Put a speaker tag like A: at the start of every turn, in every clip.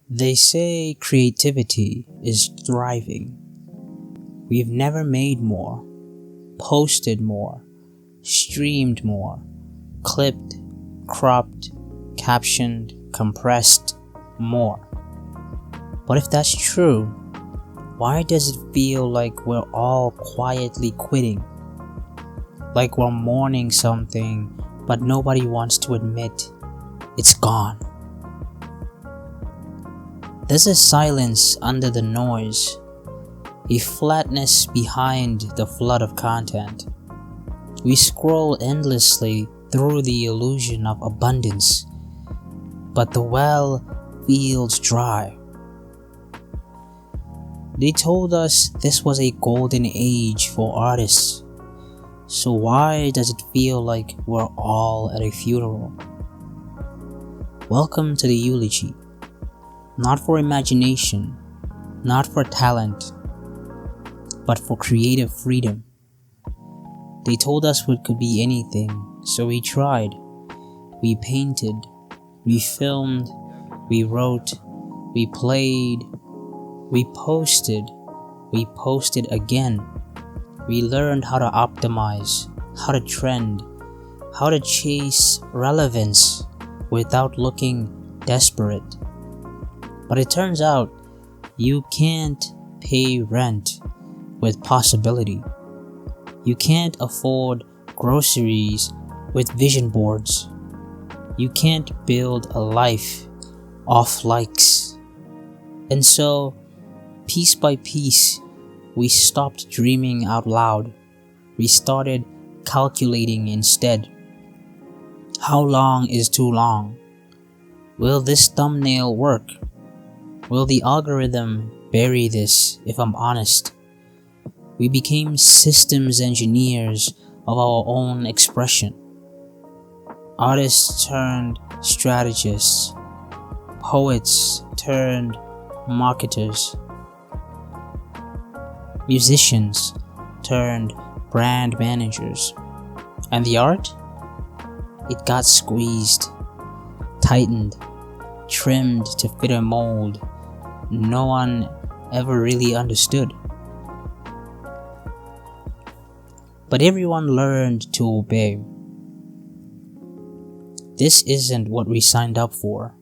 A: They say creativity is thriving. We've never made more, posted more, streamed more, clipped, cropped, captioned, compressed more. But if that's true, why does it feel like we're all quietly quitting? Like we're mourning something, but nobody wants to admit it's gone. There's a silence under the noise, a flatness behind the flood of content. We scroll endlessly through the illusion of abundance, but the well feels dry. They told us this was a golden age for artists, so why does it feel like we're all at a funeral? Welcome to the eulogy. Not for imagination, not for talent, but for creative freedom. They told us we could be anything, so we tried. We painted, we filmed, we wrote, we played, we posted again. We learned how to optimize, how to trend, how to chase relevance without looking desperate. But it turns out you can't pay rent with possibility. You can't afford groceries with vision boards. You can't build a life off likes. And so, piece by piece, we stopped dreaming out loud. We started calculating instead. How long is too long? Will this thumbnail work? Will the algorithm bury this if I'm honest? We became systems engineers of our own expression. Artists turned strategists. Poets turned marketers. Musicians turned brand managers. And the art? It got squeezed, tightened, trimmed to fit a mold no one ever really understood. But everyone learned to obey. This isn't what we signed up for.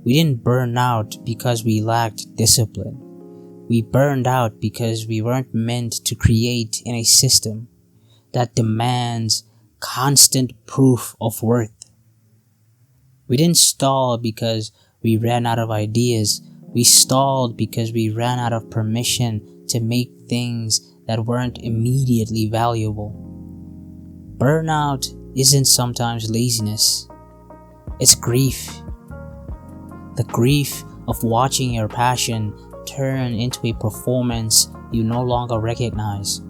A: We didn't burn out because we lacked discipline. We burned out because we weren't meant to create in a system that demands constant proof of worth. We didn't stall because we ran out of ideas. We stalled because we ran out of permission to make things that weren't immediately valuable. Burnout isn't sometimes laziness. It's grief. The grief of watching your passion turn into a performance you no longer recognize.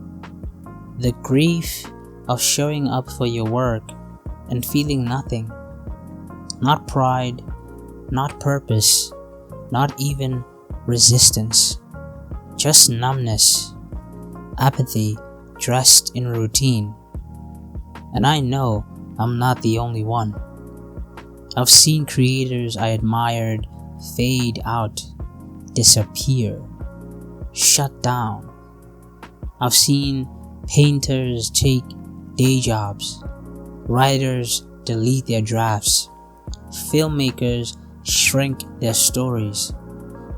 A: The grief of showing up for your work and feeling nothing. Not pride, not purpose, not even resistance. Just numbness, apathy dressed in routine. And I know I'm not the only one. I've seen creators I admired fade out, disappear, shut down. I've seen painters take day jobs, writers delete their drafts, filmmakers shrink their stories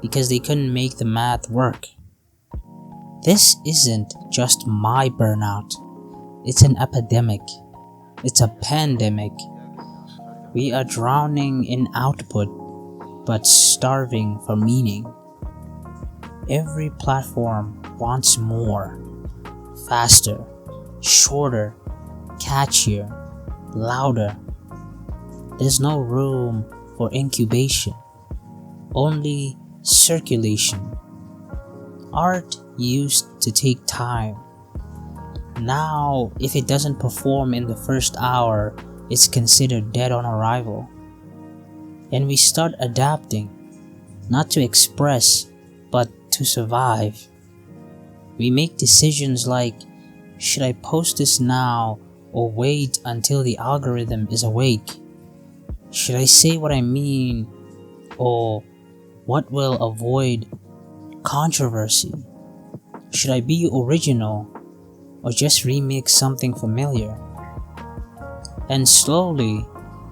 A: because they couldn't make the math work. This isn't just my burnout. It's an epidemic. It's a pandemic. We are drowning in output, but starving for meaning. Every platform wants more. Faster, shorter, catchier, louder. There's no room for incubation, only circulation. Art used to take time. Now, if it doesn't perform in the first hour, it's considered dead on arrival. And we start adapting, not to express, but to survive. We make decisions like, should I post this now or wait until the algorithm is awake? Should I say what I mean Or what will avoid controversy? Should I be original or just remix something familiar? And slowly,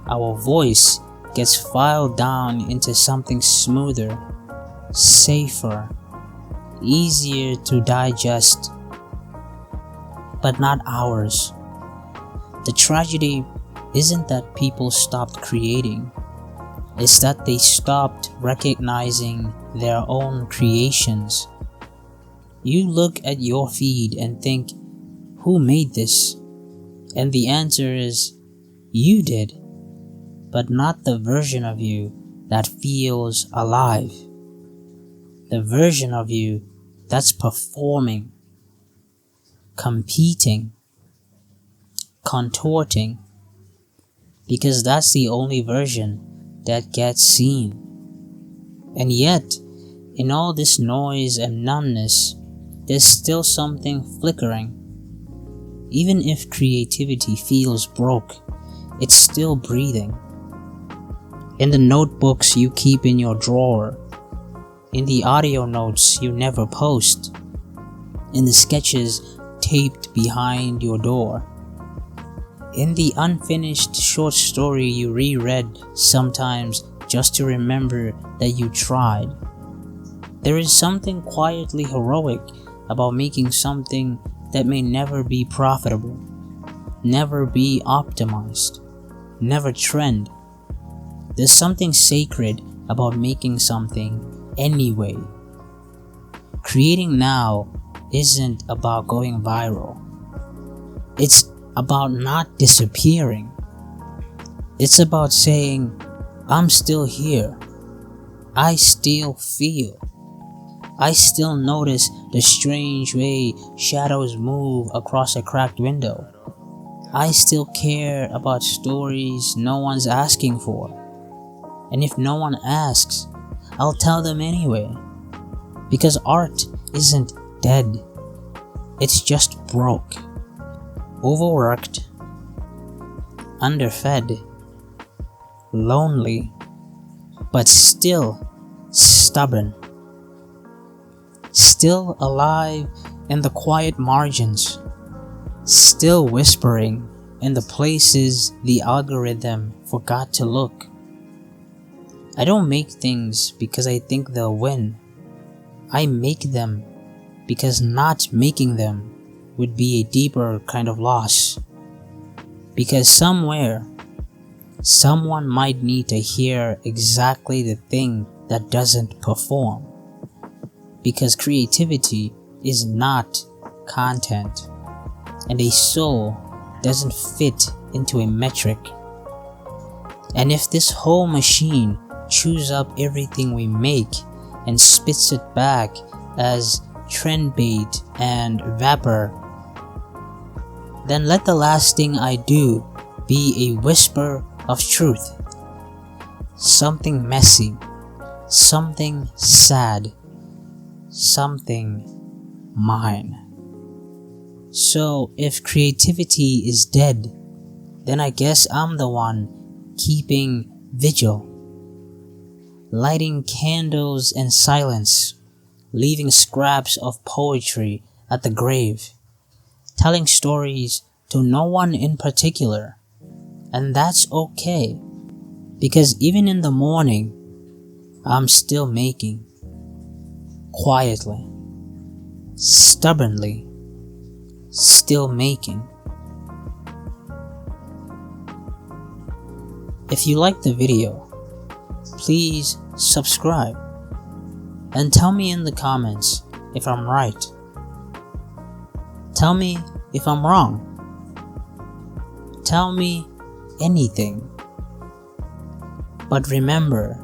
A: our voice gets filed down into something smoother, safer, easier to digest, but not ours. The tragedy isn't that people stopped creating, it's that they stopped recognizing their own creations. You look at your feed and think, who made this? And the answer is, you did, but not the version of you that feels alive. The version of you that's performing, competing, contorting, because that's the only version that gets seen. And yet, in all this noise and numbness, there's still something flickering. Even if creativity feels broke, it's still breathing. In the notebooks you keep in your drawer, in the audio notes you never post, in the sketches taped behind your door, in the unfinished short story you reread sometimes just to remember that you tried. There is something quietly heroic about making something that may never be profitable, never be optimized, never trend. There's something sacred about making something anyway. Creating now isn't about going viral. It's about not disappearing. It's about saying, I'm still here. I still feel. I still notice the strange way shadows move across a cracked window. I still care about stories no one's asking for. And if no one asks, I'll tell them anyway. Because art isn't dead. It's just broke. Overworked, underfed, lonely, but still stubborn, still alive in the quiet margins, still whispering in the places the algorithm forgot to look. I don't make things because I think they'll win. I make them because not making them would be a deeper kind of loss. Because somewhere, someone might need to hear exactly the thing that doesn't perform. Because creativity is not content, and a soul doesn't fit into a metric. And if this whole machine chews up everything we make and spits it back as trend bait and vapor, then let the last thing I do be a whisper of truth. Something messy, something sad, something mine. So if creativity is dead, then I guess I'm the one keeping vigil, lighting candles in silence, leaving scraps of poetry at the grave, telling stories to no one in particular. And that's okay, because even in the morning, I'm still making, quietly, stubbornly, still making. If you liked the video, please subscribe and tell me in the comments if I'm right. Tell me if I'm wrong. Tell me anything. But remember,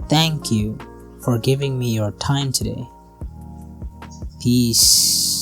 A: thank you for giving me your time today. Peace.